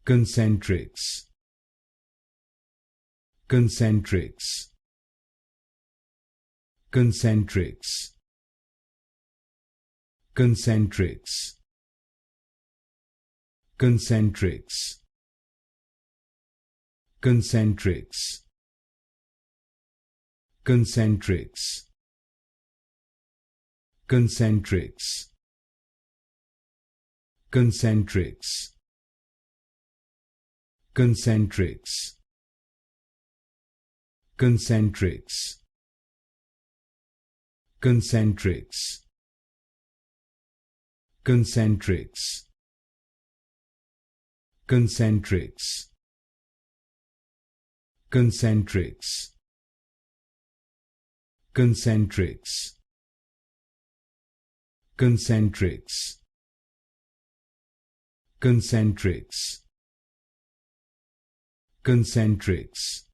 Concentrix, Concentrix, Concentrix, Concentrix, Concentrix, Concentrix, Concentrix, Concentrix, Concentrix, Concentrix, Concentrix, Concentrix, Concentrix, Concentrix, Concentrix, Concentrix, Concentrix, Concentrix, Concentrix,